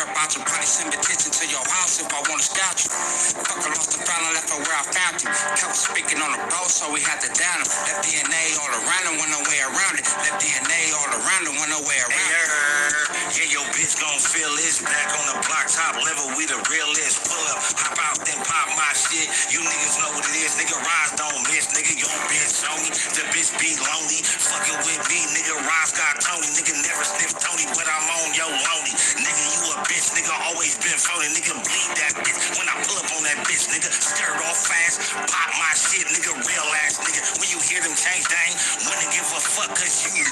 care about you. Probably send petition to your house if I wanna scout you. Cocker lost the file and left her where I found you. Kept speaking on the road, so we had to down him. Left DNA all around him, went no way around it. Left DNA all around him, went no way around it. Yeah, your bitch gon' feel this. Back on the block, top level, we the realest. Pull up, hop out, then pop my shit. You niggas know what it is. Nigga, rise don't miss. Nigga, your bitch show me. The bitch be lonely. Fucking with me, nigga, rise got Tony. Nigga, never sniff Tony, but I'm on your lonely. Nigga, you a bitch. Nigga, always been phony. Nigga, bleed that bitch. When I pull up on that bitch, nigga, skirt off fast. Pop my shit, nigga, real ass nigga. When you hear them change, dang, wouldn't give a fuck, cause you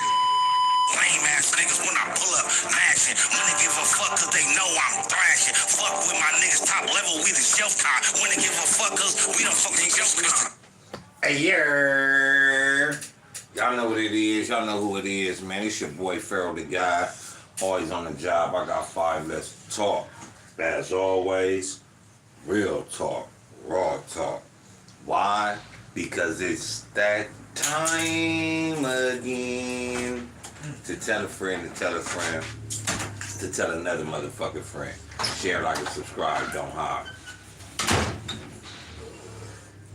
lame ass niggas when I pull up, mashing. Wouldn't give a fuck cause they know I'm thrashing. Fuck with my niggas top level, we the shelf tie. Wouldn't give a fuck cause we the fucking shelf tie. Hey, yeah. Y'all know what it is. Y'all know who it is, man. It's your boy Pharaoh the Guy. Always on the job. I got 5. Let's talk. As always, real talk. Raw talk. Why? Because it's that time again. To tell a friend, to tell a friend, to tell another motherfucking friend. Share, like, and subscribe, don't hide.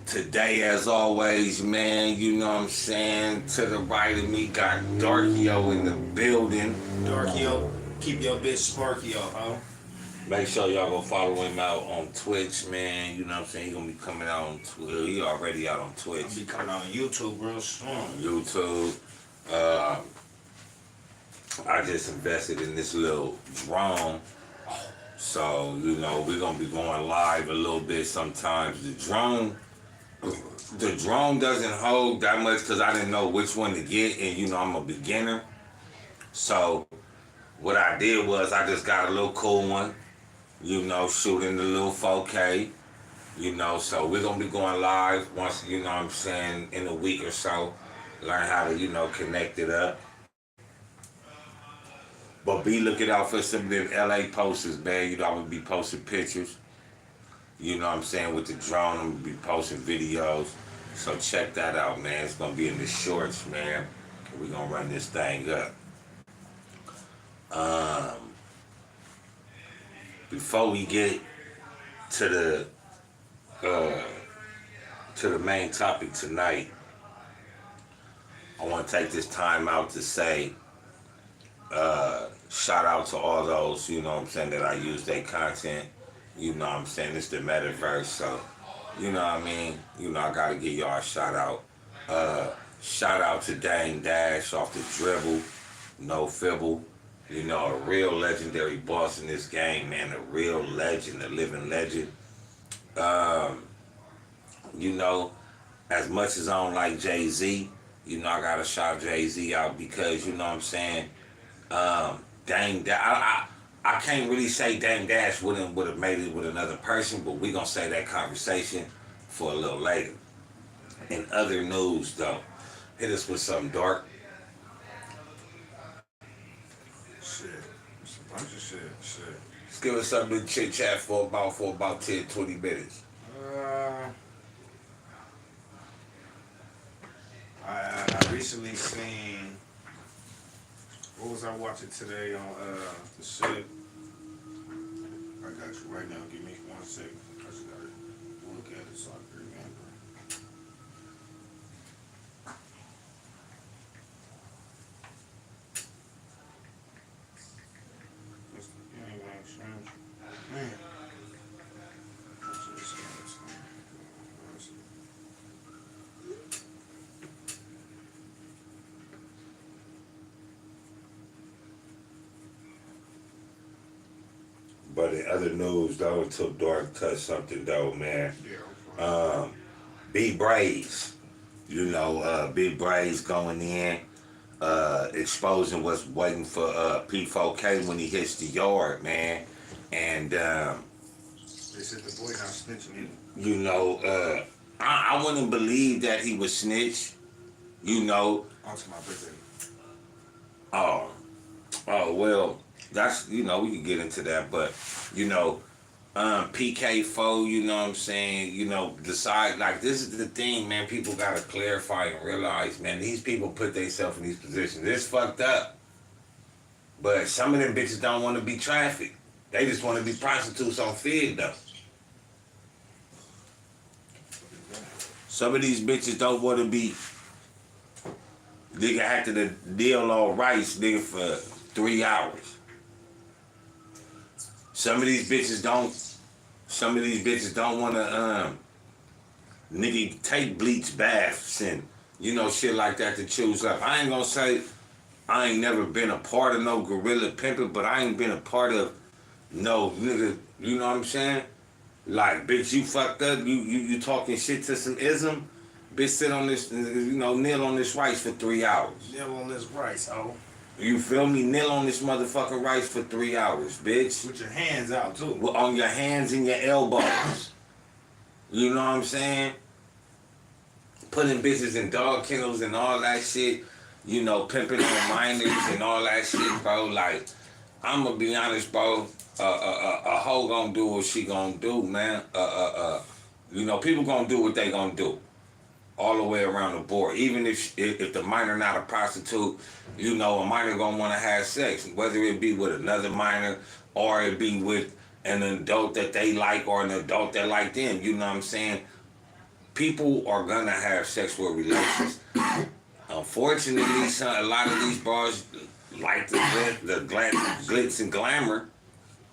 Today, as always, man, you know what I'm saying? To the right of me, got Darkio in the building. Darkio, keep your bitch Sparkio, huh? Make sure y'all go follow him out on Twitch, man. You know what I'm saying? He gonna be coming out on Twitter. He already out on Twitch. I'll be coming out on YouTube real soon. YouTube. I just invested in this little drone. So, you know, we're gonna be going live a little bit sometimes. The drone doesn't hold that much because I didn't know which one to get, and you know I'm a beginner. So what I did was I just got a little cool one, you know, shooting the little 4K, you know. So we're gonna be going live once, you know what I'm saying, in a week or so. Learn how to, you know, connect it up. But be looking out for some of them LA posters, man. You know, I'm gonna be posting pictures. You know what I'm saying, with the drone, I'm gonna be posting videos. So check that out, man. It's gonna be in the shorts, man. We're gonna run this thing up. Before we get to the main topic tonight, I wanna take this time out to say, shout out to all those, you know what I'm saying, that I use their content. You know what I'm saying? It's the metaverse, so, you know what I mean? You know, I gotta give y'all a shout out. Shout out to Dang Dash off the dribble, no fibble. You know, a real legendary boss in this game, man. A real legend, a living legend. You know, as much as I don't like Jay-Z, you know, I gotta shout Jay-Z out because, you know what I'm saying? Dang Dash, I can't really say Dame Dash would have made it with another person, but we gonna say that conversation for a little later. In other news, though, hit us with something dark. Shit, it's a bunch of shit. Let's give us something to chit chat for about 10, 20 minutes. I recently seen. What was I watching today on the shit? I got you right now. Give me 1 second. I just gotta look at it so I can remember. What's the game like, Strange? Man. But in other news, though, until Dark touched something, though, man. Yeah. B Braves, you know, Big Braves going in, exposing what's waiting for P4K when he hits the yard, man. And They said the boy not snitching either. you know, I wouldn't believe that he was snitch. You know. On to my birthday. Oh, well, that's, you know, we can get into that, but, you know, PK4, you know what I'm saying, you know, decide, like, this is the thing, man, people gotta clarify and realize, man, these people put themselves in these positions. It's fucked up. But some of them bitches don't want to be trafficked. They just want to be prostitutes on feed though. Some of these bitches don't want to be. Nigga had to deal on rice, nigga, for 3 hours. Some of these bitches don't want to, nigga, take bleach baths and, you know, shit like that to choose up. I ain't gonna say I ain't never been a part of no gorilla pimping, but I ain't been a part of no nigga, you know what I'm saying? Like, bitch, you fucked up, you talking shit to some ism, bitch, sit on this, you know, kneel on this rice for 3 hours. Kneel on this rice, oh. You feel me? Kneel on this motherfucking rice for 3 hours, bitch. With your hands out, too. On your hands and your elbows. You know what I'm saying? Putting bitches in dog kennels and all that shit. You know, pimping on minors and all that shit, bro. Like, I'm gonna be honest, bro. A hoe gonna do what she gonna do, man. You know, people gonna do what they gonna do. All the way around the board. Even if the minor not a prostitute, you know, a minor gonna wanna have sex. Whether it be with another minor or it be with an adult that they like or an adult that like them. You know what I'm saying? People are gonna have sexual relations. Unfortunately, a lot of these bars like the glitz and glamour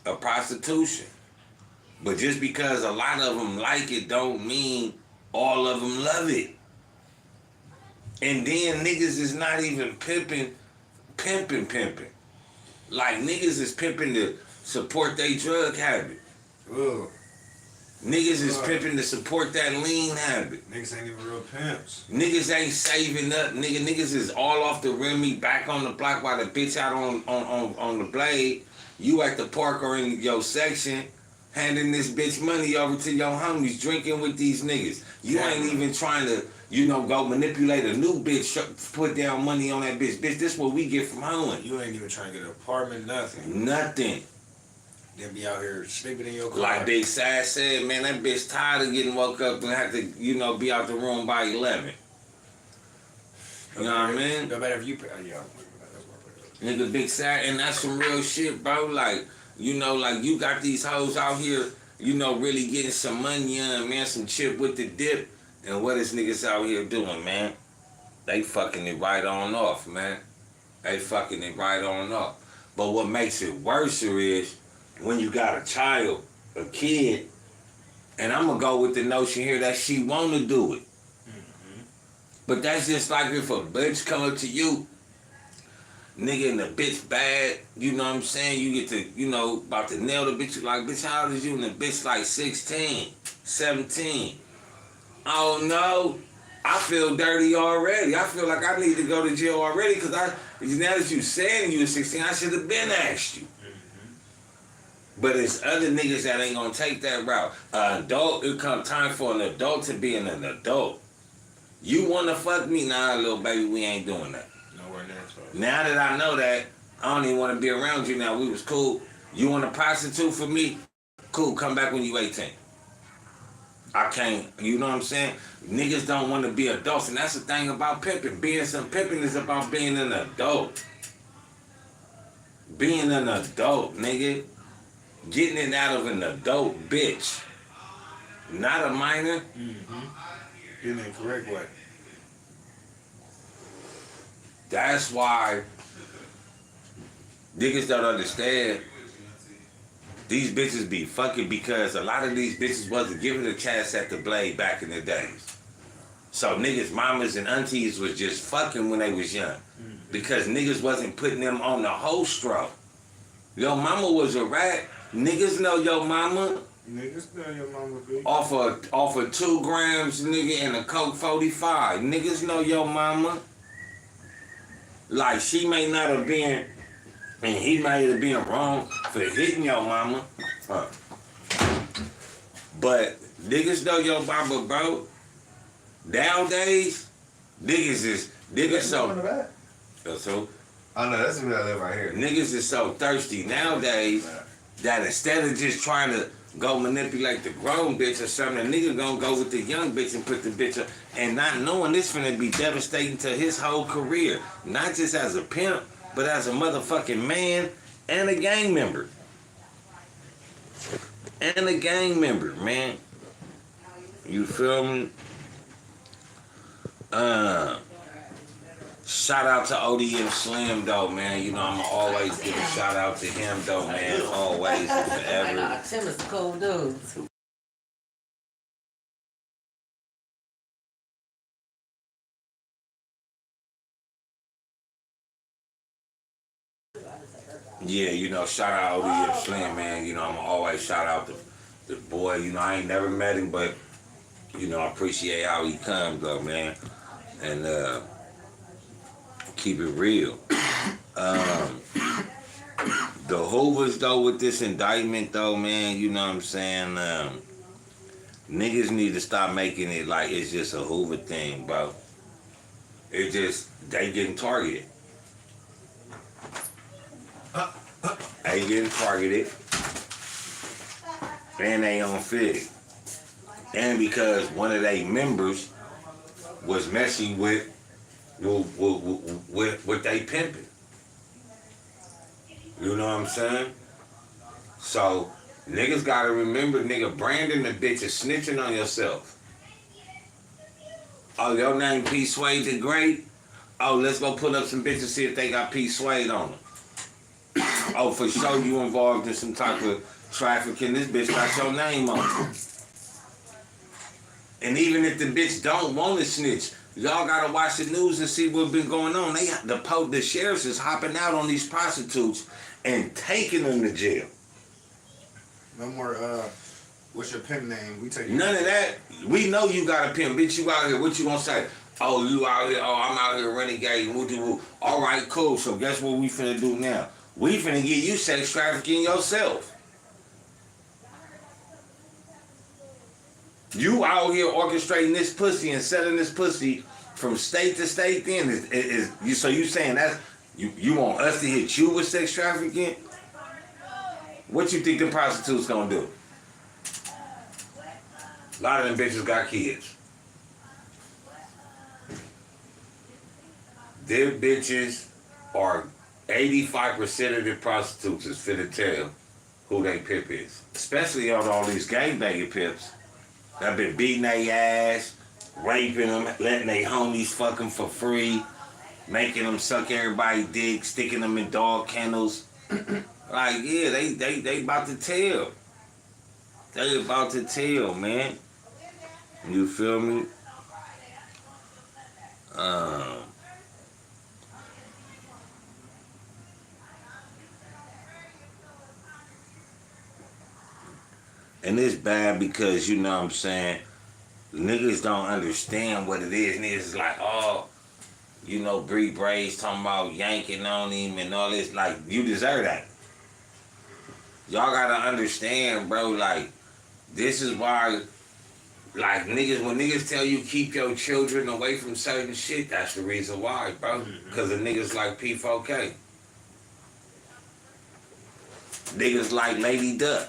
of prostitution. But just because a lot of them like it don't mean all of them love it. And then niggas is not even pimping. Like niggas is pimping to support their drug habit. Ugh. Niggas is pimping to support that lean habit. Niggas ain't even real pimps. Niggas ain't saving up. Niggas is all off the Remy, back on the block while the bitch out on the blade. You at the park or in your section, handing this bitch money over to your homies, drinking with these niggas. You ain't even trying to, you know, go manipulate a new bitch, put down money on that bitch. Bitch, this what we get from hoeing. You ain't even trying to get an apartment, nothing. Nothing. Then be out here sleeping in your car. Like Big Sad said, man, that bitch tired of getting woke up and have to, you know, be out the room by 11. You know what I mean? No matter if you, yeah. Nigga, Big Sad, and that's some real shit, bro. Like, you know, like you got these hoes out here, you know, really getting some money on, man, some chip with the dip. And what is niggas out here doing, man? They fucking it right on off, man. They fucking it right on off. But what makes it worse is when you got a child, a kid, and I'm gonna go with the notion here that she wanna do it. Mm-hmm. But that's just like if a bitch come up to you, nigga, and the bitch bad, you know what I'm saying? You get to, you know, about to nail the bitch, you like, bitch, how old is you? And the bitch like 16, 17. Oh no, I feel dirty already. I feel like I need to go to jail already because now that you saying you were 16, I should have been asked you. But it's other niggas that ain't gonna take that route. Adult, it come time for an adult to be an adult. You wanna fuck me? Nah, little baby, we ain't doing that. Nowhere near so. Now that I know that, I don't even wanna be around you now. We was cool. You want a prostitute for me? Cool, come back when you 18. I can't, you know what I'm saying? Niggas don't wanna be adults, and that's the thing about pimping. Pimping is about being an adult. Being an adult, nigga. Getting it out of an adult bitch. Not a minor. Mm-hmm. In the correct way. That's why niggas don't understand these bitches be fucking, because a lot of these bitches wasn't given a chance at the blade back in the days. So niggas, mamas and aunties was just fucking when they was young. Because niggas wasn't putting them on the whole stroke. Your mama was a rat. Niggas know your mama. Niggas know your mama, bitch. Off of 2 grams, nigga, and a Coke 45. Niggas know your mama. Like, she may not have been, and he might have been wrong for hitting your mama. But niggas know your mama, bro. Nowadays, niggas so. So. Oh no, that's where I live right here. Niggas is so thirsty nowadays that instead of just trying to go manipulate the grown bitch or something, the nigga gonna go with the young bitch and put the bitch up, and not knowing this finna be devastating to his whole career. Not just as a pimp, but as a motherfucking man and a gang member. and a gang member, man. You feel me? Shout out to ODM Slim though, man. You know I'ma always give a shout out to him though, man. Always and forever. Tim is a cool dude. Yeah, you know, shout out ODM Slim, man. You know I'ma always shout out the boy. You know I ain't never met him, but you know I appreciate how he comes though, man. And keep it real. The Hoovers though with this indictment though, man, you know what I'm saying? Niggas need to stop making it like it's just a Hoover thing, bro. It just they getting targeted. They getting targeted. And they on Fig. And because one of their members was messing with they pimping. You know what I'm saying? So, niggas gotta remember, nigga, Brandon the bitch is snitching on yourself. Oh, your name P. Swade the Great? Oh, let's go put up some bitches, see if they got P. Swade on them. Oh, for sure you involved in some type of trafficking. This bitch got your name on it. And even if the bitch don't want to snitch, y'all gotta watch the news and see what's been going on. The sheriffs is hopping out on these prostitutes and taking them to jail. No more, what's your pimp name? We take None of that. We know you got a pimp. Bitch, you out here. What you gonna say? Oh, you out here. Oh, I'm out here renegade. Woo-doo-woo. All right, cool. So guess what we finna do now? We finna get you sex trafficking yourself. You out here orchestrating this pussy and selling this pussy from state to state. Then so you saying that's you want us to hit you with sex trafficking? What you think the prostitutes gonna do? A lot of them bitches got kids. Them bitches are 85% of the prostitutes is finna tell who they pimp is. Especially on all these gangbanging pimps that been beating their ass, raping them, letting their homies fuck them for free, making them suck everybody's dick, sticking them in dog kennels. Like, yeah, they about to tell. They about to tell, man. You feel me? And it's bad because, you know what I'm saying, niggas don't understand what it is. Niggas is like, oh, you know, Bree Bray's talking about yanking on him and all this. Like, you deserve that. Y'all gotta understand, bro, like, this is why, like, niggas, when niggas tell you keep your children away from certain shit, that's the reason why, bro. Because of niggas like P4K. Niggas like Lady Duck.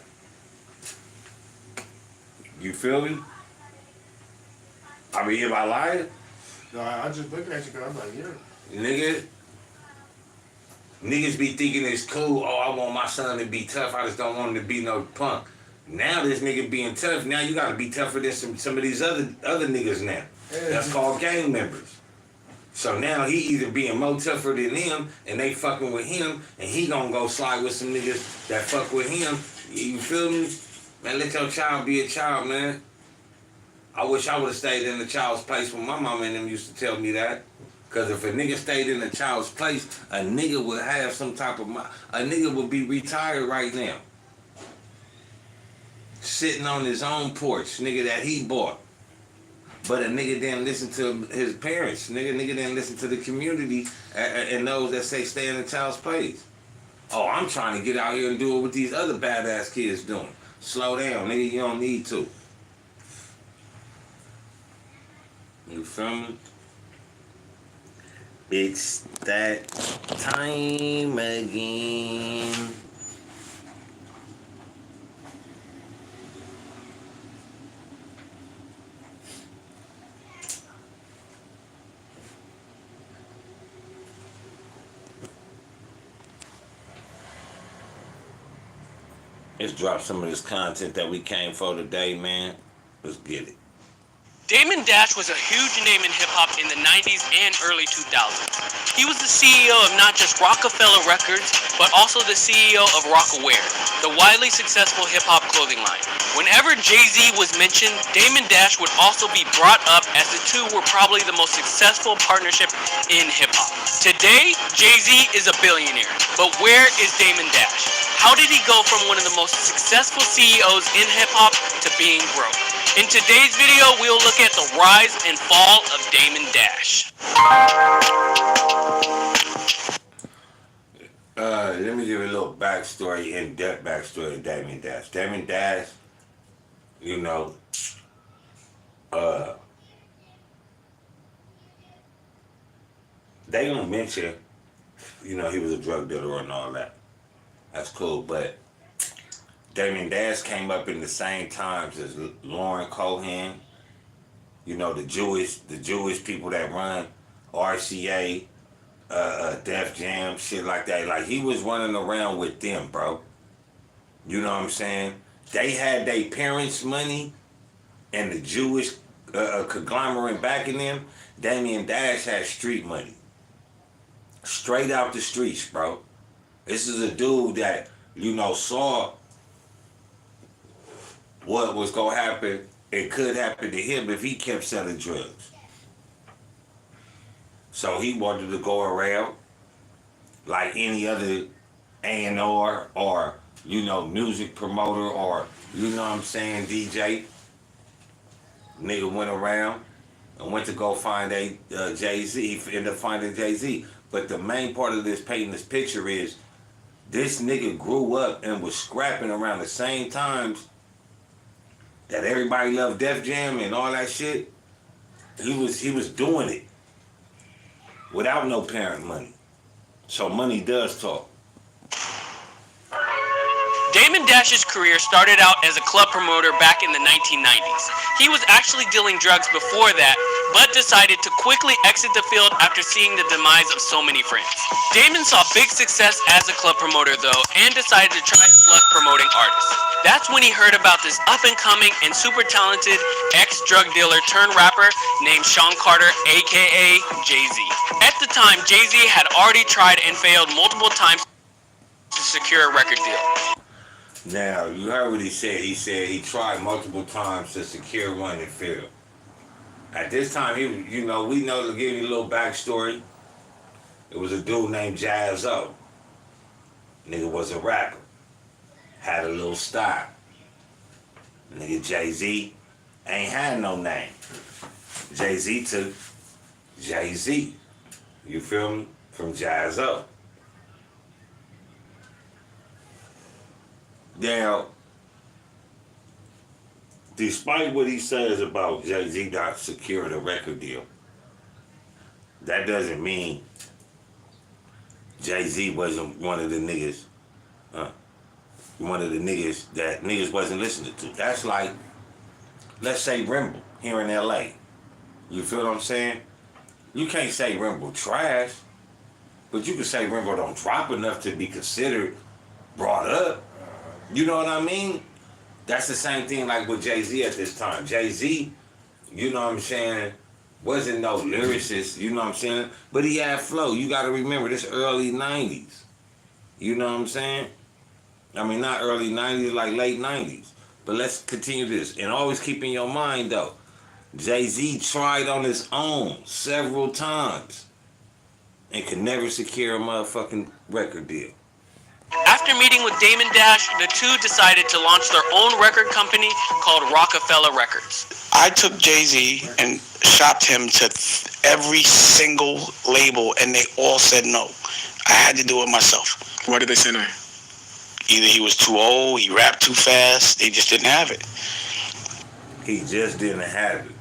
You feel me? I mean, am I lying? No, I just looking at you because I'm like, yeah. Niggas be thinking it's cool. Oh, I want my son to be tough. I just don't want him to be no punk. Now this nigga being tough. Now you gotta be tougher than some of these other niggas now. Yeah. That's called gang members. So now he either being more tougher than them and they fucking with him and he gonna go slide with some niggas that fuck with him. You feel me? Man, let your child be a child, man. I wish I would have stayed in the child's place when my mama and them used to tell me that. Because if a nigga stayed in the child's place, a nigga would have some type of... A nigga would be retired right now. Sitting on his own porch, nigga that he bought. But a nigga didn't listen to his parents. Nigga didn't listen to the community and those that say stay in the child's place. Oh, I'm trying to get out here and do what these other badass kids doing. Slow down, nigga, you don't need to. You feel me? It's that time again. Let's drop some of this content that we came for today, man. Let's get it. Damon Dash was a huge name in hip-hop in the 90s and early 2000s. He was the CEO of not just Rockefeller Records, but also the CEO of Rockaware, the widely successful hip-hop clothing line. Whenever Jay-Z was mentioned, Damon Dash would also be brought up, as the two were probably the most successful partnership in hip-hop. Today, Jay-Z is a billionaire, but where is Damon Dash? How did he go from one of the most successful CEOs in hip-hop to being broke? In today's video, we'll look at the rise and fall of Damon Dash. Let me give you a little backstory, in-depth backstory of Damon Dash. Damon Dash, you know, they don't mention, you know, he was a drug dealer and all that. That's cool, but Damon Dash came up in the same times as Lauren Cohan, you know, the Jewish people that run RCA, Def Jam, shit like that. Like, he was running around with them, bro. You know what I'm saying? They had their parents' money and the Jewish conglomerate backing them. Damon Dash had street money. Straight out the streets, bro. This is a dude that, you know, saw what was gonna happen. It could happen to him if he kept selling drugs. So he wanted to go around like any other A&R or, you know, music promoter or, you know what I'm saying, DJ. Nigga went around and went to go find a Jay-Z, ended up finding Jay-Z. But the main part of this painting this picture is this nigga grew up and was scrapping around the same times that everybody loved Def Jam and all that shit. He was doing it without no parent money. So money does talk. Damon Dash's career started out as a club promoter back in the 1990s. He was actually dealing drugs before that, but decided to quickly exit the field after seeing the demise of so many friends. Damon saw big success as a club promoter though, and decided to try his luck promoting artists. That's when he heard about this up-and-coming and super talented ex-drug dealer turned rapper named Sean Carter, aka Jay-Z. At the time, Jay-Z had already tried and failed multiple times to secure a record deal. Now, you heard what he said. He said he tried multiple times to secure one and failed. At this time, he, you know, we know, to give you a little backstory, it was a dude named Jaz-O. Nigga was a rapper. Had a little style. Nigga Jay-Z ain't had no name. Jay-Z took Jay-Z. You feel me? From Jaz-O. Now, despite what he says about Jay-Z not securing a record deal, that doesn't mean Jay-Z wasn't one of the niggas that niggas wasn't listening to. That's like, let's say Rimble here in LA. You feel what I'm saying? You can't say Rimble trash, but you can say Rimble don't drop enough to be considered brought up. You know what I mean? That's the same thing like with Jay-Z at this time. Jay-Z, you know what I'm saying, wasn't no lyricist, you know what I'm saying? But he had flow. You got to remember, this early 90s. You know what I'm saying? I mean, not early 90s, like late 90s. But let's continue this. And always keep in your mind, though, Jay-Z tried on his own several times and could never secure a motherfucking record deal. After meeting with Damon Dash, the two decided to launch their own record company called Rockefeller Records. I took Jay-Z and shopped him to every single label, and they all said no. I had to do it myself. Why did they say no? Either he was too old, he rapped too fast, they just didn't have it. He just didn't have it.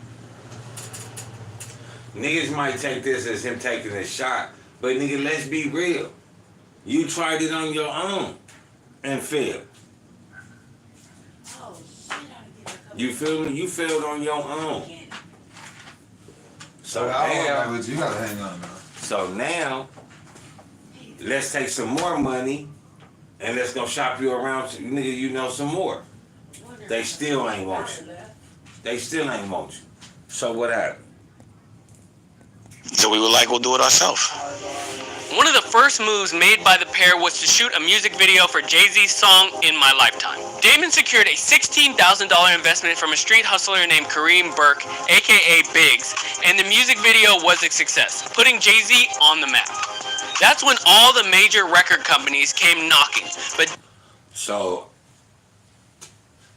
Niggas might take this as him taking a shot, but nigga, let's be real. You tried it on your own and failed. You feel me? You failed on your own. So now, But you gotta hang on now. so now, let's take some more money and that's gonna shop you around, nigga, you know some more. They still ain't want you. They still ain't want you. So what happened? So we were like, we'll do it ourselves. One of the first moves made by the pair was to shoot a music video for Jay-Z's song In My Lifetime. Damon secured a $16,000 investment from a street hustler named Kareem Burke, aka Biggs, and the music video was a success, putting Jay-Z on the map. That's when all the major record companies came knocking, but So,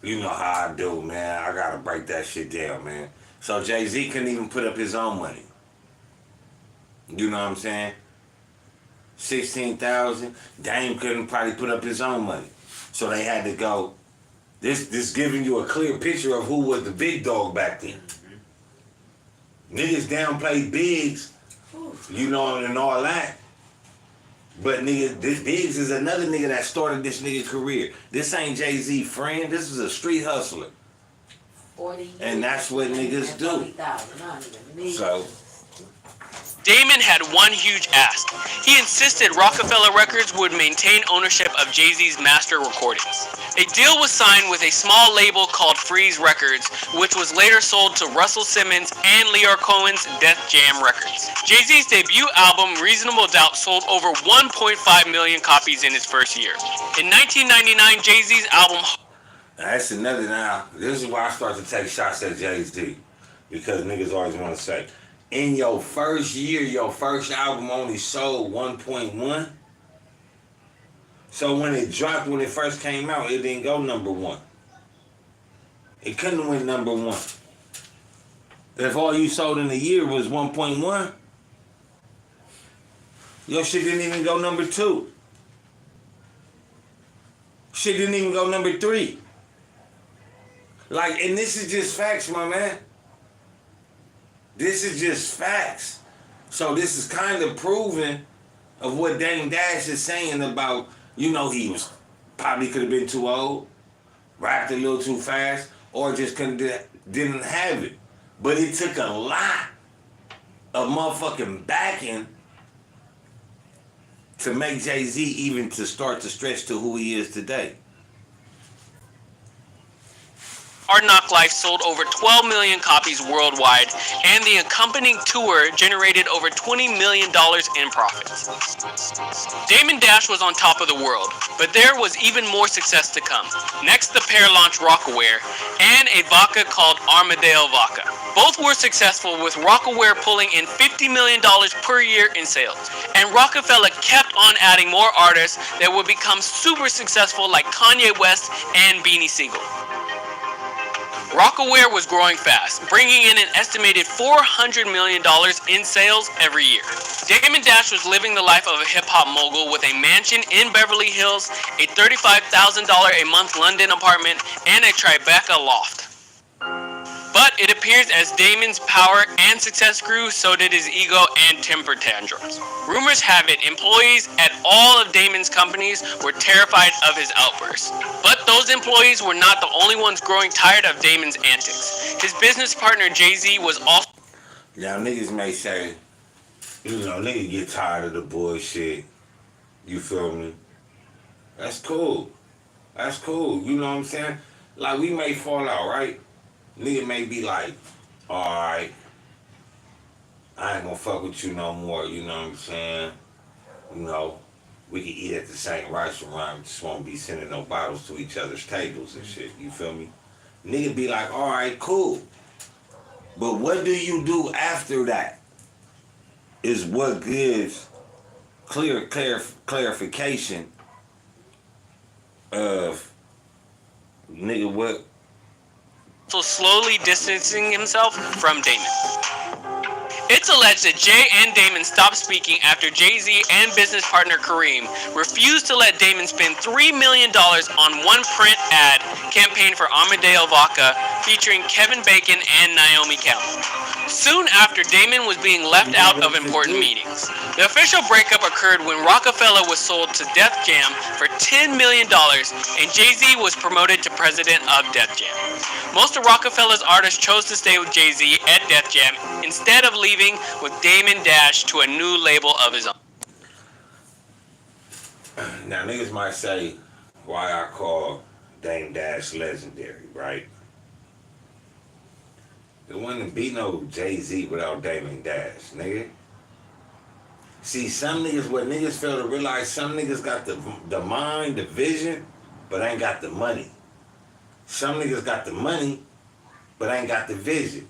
you know how I do, man. I gotta break that shit down, man. So Jay-Z couldn't even put up his own money. You know what I'm saying? 16,000. Dame couldn't probably put up his own money. So they had to go. This giving you a clear picture of who was the big dog back then. Niggas downplayed Biggs, you know, and all that. But nigga, this Biggs is another nigga that started this nigga career. This ain't Jay-Z friend. This is a street hustler. 40 And that's what niggas do. 40,000. So, Damon had one huge ask. He insisted Rockefeller Records would maintain ownership of Jay-Z's master recordings. A deal was signed with a small label called Freeze Records, which was later sold to Russell Simmons and Leor Cohen's Def Jam Records. Jay-Z's debut album, Reasonable Doubt, sold over 1.5 million copies in its first year. In 1999, Jay-Z's album... that's another now. This is why I start to take shots at Jay-Z. Because niggas always want to say, in your first year, your first album only sold 1.1. So when it dropped, when it first came out, it didn't go number one. It couldn't have went number one. If all you sold in a year was 1.1, your shit didn't even go number 2. Shit didn't even go number 3. Like, and this is just facts, my man. This is just facts. So this is kind of proving of what Dame Dash is saying about, you know, he was probably could have been too old, rapped a little too fast, or just didn't have it. But it took a lot of motherfucking backing to make Jay-Z even to start to stretch to who he is today. Hard Knock Life sold over 12 million copies worldwide, and the accompanying tour generated over $20 million in profits. Damon Dash was on top of the world, but there was even more success to come. Next, the pair launched Rocawear and a vodka called Armadale Vodka. Both were successful, with Rocawear pulling in $50 million per year in sales. And Rockefeller kept on adding more artists that would become super successful, like Kanye West and Beanie Siegel. Rocawear was growing fast, bringing in an estimated $400 million in sales every year. Damon Dash was living the life of a hip-hop mogul with a mansion in Beverly Hills, a $35,000 a month London apartment, and a Tribeca loft. But it appears as Damon's power and success grew, so did his ego and temper tantrums. Rumors have it employees at all of Damon's companies were terrified of his outbursts. But those employees were not the only ones growing tired of Damon's antics. His business partner Jay-Z was also... Now niggas may say, you know, niggas get tired of the bullshit. You feel me? That's cool. That's cool. You know what I'm saying? Like, we may fall out, right? Nigga may be like, alright, I ain't gonna fuck with you no more, you know what I'm saying? You know, we can eat at the same restaurant, we just won't be sending no bottles to each other's tables and shit, you feel me? Nigga be like, alright, cool. But what do you do after that? Is what gives clarification of, nigga, what? So slowly distancing himself from Damon. It's alleged that Jay and Damon stopped speaking after Jay-Z and business partner Kareem refused to let Damon spend $3 million on one print ad campaign for Armadale Vodka featuring Kevin Bacon and Naomi Campbell. Soon after, Damon was being left out of important meetings. The official breakup occurred when Rockefeller was sold to Def Jam for $10 million and Jay-Z was promoted to president of Def Jam. Most of Rockefeller's artists chose to stay with Jay-Z at Def Jam instead of leaving with Damon Dash to a new label of his own. Now niggas might say why I call Dame Dash legendary, right? It wouldn't be no Jay-Z without Dame Dash, nigga. See, some niggas, what niggas fail to realize, some niggas got the mind, the vision, but ain't got the money. Some niggas got the money, but ain't got the vision.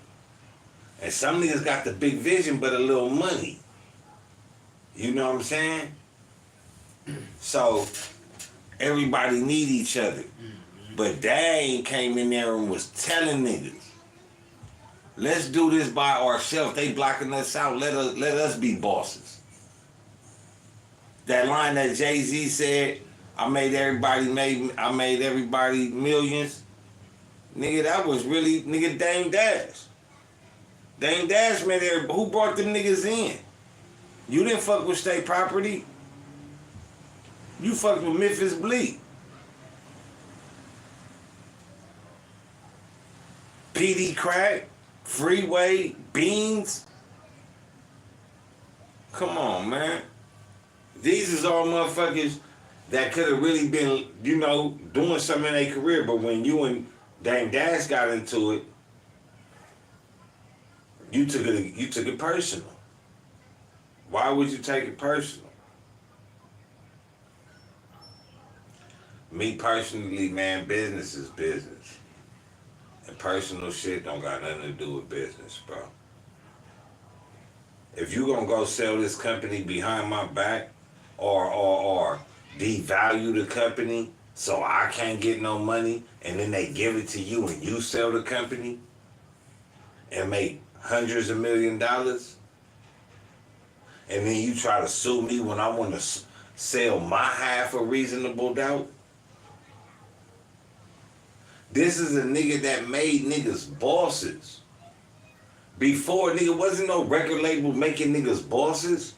And some niggas got the big vision, but a little money. You know what I'm saying? So, everybody need each other. But Dame came in there and was telling niggas, let's do this by ourselves. They blocking us out. Let us be bosses. That line that Jay-Z said, I made everybody millions. Nigga, that was really nigga Dame Dash. Dame Dash made everybody. Who brought them niggas in? You didn't fuck with State Property. You fucked with Memphis Bleak. PD Crack, Freeway, Beans. Come on, man. These is all motherfuckers that could have really been, you know, doing something in their career. But when you and Dame Dash got into it, you took it personal. Why would you take it personal? Me personally, man, business is business. And personal shit don't got nothing to do with business, bro. If you gonna go sell this company behind my back or devalue the company so I can't get no money and then they give it to you and you sell the company and make hundreds of $millions and then you try to sue me when I want to sell my half of Reasonable Doubt. This is a nigga that made niggas bosses. Before, nigga, wasn't no record label making niggas bosses.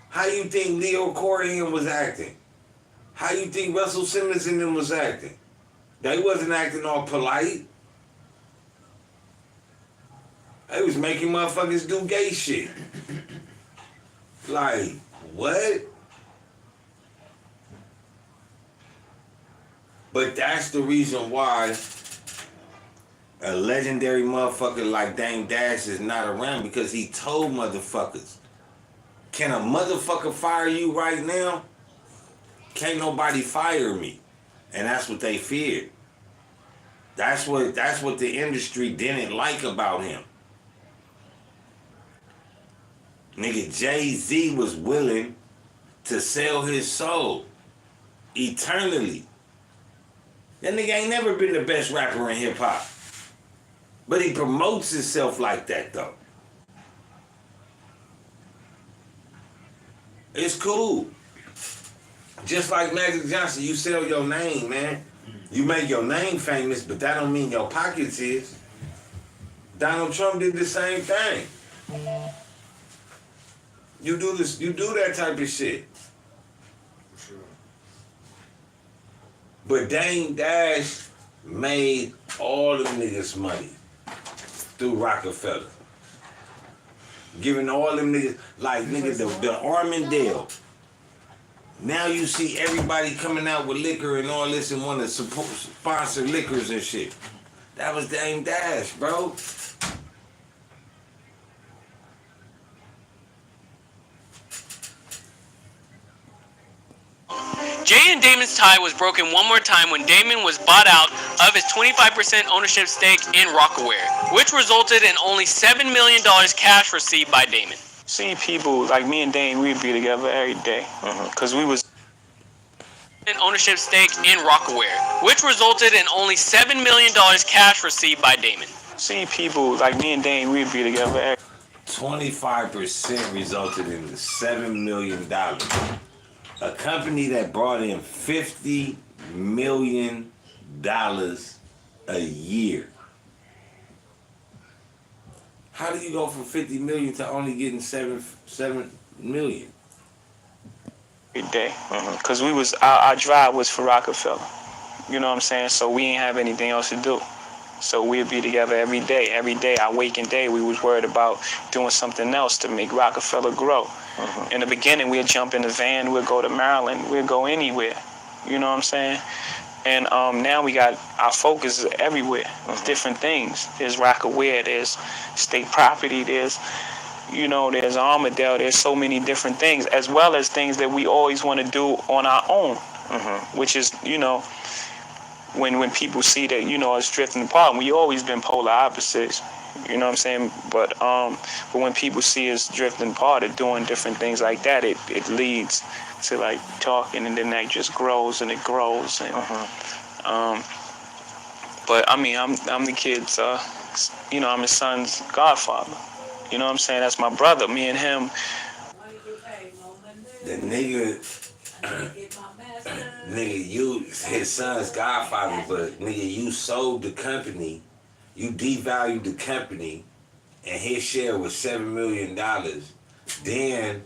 How you think Leo Corrigan was acting? How you think Russell Simmons and them was acting? They wasn't acting all polite. They was making motherfuckers do gay shit. Like, what? But that's the reason why a legendary motherfucker like Dame Dash is not around, because he told motherfuckers, can a motherfucker fire you right now? Can't nobody fire me. And that's what they feared. That's what the industry didn't like about him. Nigga, Jay-Z was willing to sell his soul eternally. That nigga ain't never been the best rapper in hip-hop. But he promotes himself like that, though. It's cool. Just like Magic Johnson, you sell your name, man. You make your name famous, but that don't mean your pockets is. Donald Trump did the same thing. You do that type of shit. For sure. But Dame Dash made all them niggas money through Rockefeller. Giving all them niggas, like niggas, the Armandale. Now you see everybody coming out with liquor and all this and want to sponsor liquors and shit. That was Dame Dash, bro. Jay and Damon's tie was broken one more time when Damon was bought out of his 25% ownership stake in Rocawear, which resulted in only $7 million cash received by Damon. See people like me and Dame, we'd be together every day, cause we was An ownership stake in Rocawear, which resulted in only $7 million cash received by Damon. See people like me and Dame, we'd be together every 25% resulted in the $7 million. A company that brought in $50 million a year. How do you go from 50 million to only getting 7 million? day, cause we was our drive was for Rockefeller. You know what I'm saying? So we ain't have anything else to do. So we'd be together every day. Every day, our waking day, we was worried about doing something else to make Rockefeller grow. In the beginning, we'd jump in the van, we'd go to Maryland, we'd go anywhere. You know what I'm saying? And now we got our focus everywhere. Different things. There's Rockaware, there's state property, there's Armadale. There's so many different things, as well as things that we always want to do on our own, which is, when people see that, us drifting apart, we always been polar opposites. You know what I'm saying? But when people see us drifting apart or doing different things like that, it leads to like talking, and then that just grows and it grows. And but I mean, I'm the kid's, I'm his son's godfather. You know what I'm saying? That's my brother. Me and him. The nigga, you his son's godfather, but nigga, you sold the company, you devalued the company, and his share was $7 million. Then,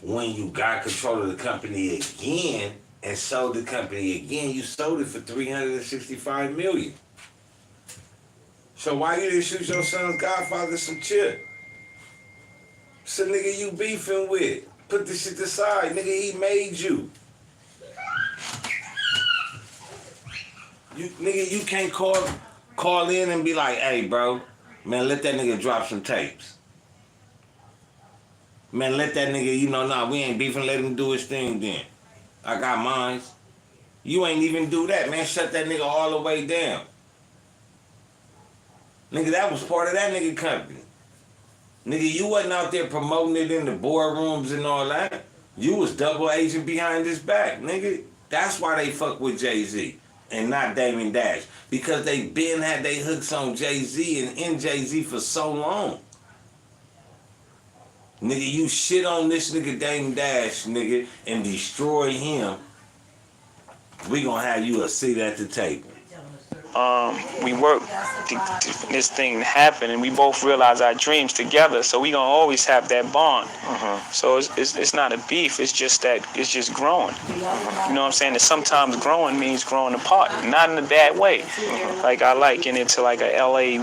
when you got control of the company again and sold the company again, you sold it for $365 million. So why you didn't shoot your son's godfather some chip? So nigga, you beefing with? Put this shit aside, nigga. He made you. You can't call in and be like, hey, bro, man, let that nigga drop some tapes. Man, let that nigga, we ain't beefing, let him do his thing then. I got mine. You ain't even do that, man. Shut that nigga all the way down. Nigga, that was part of that nigga company. Nigga, you wasn't out there promoting it in the boardrooms and all that. You was double agent behind his back, nigga. That's why they fuck with Jay-Z and not Damon Dash. Because they been had they hooks on Jay-Z and in Jay-Z for so long. Nigga, you shit on this nigga Damon Dash, nigga, and destroy him. We gonna have you a seat at the table. We work this thing to happen, and we both realize our dreams together. So we gonna always have that bond. So it's not a beef. It's just that it's just growing. You know what I'm saying? And sometimes growing means growing apart, not in a bad way. Like I liken it to like a LA,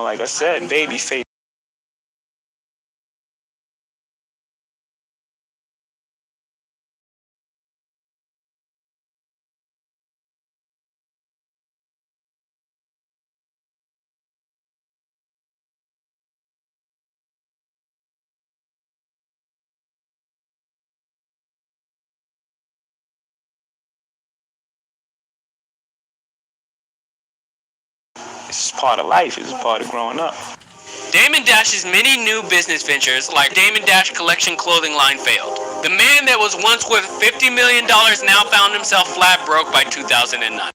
like I said, baby face. It's part of life. It's part of growing up. Damon Dash's many new business ventures, like Damon Dash Collection clothing line, failed. The man that was once worth $50 million now found himself flat broke by 2009.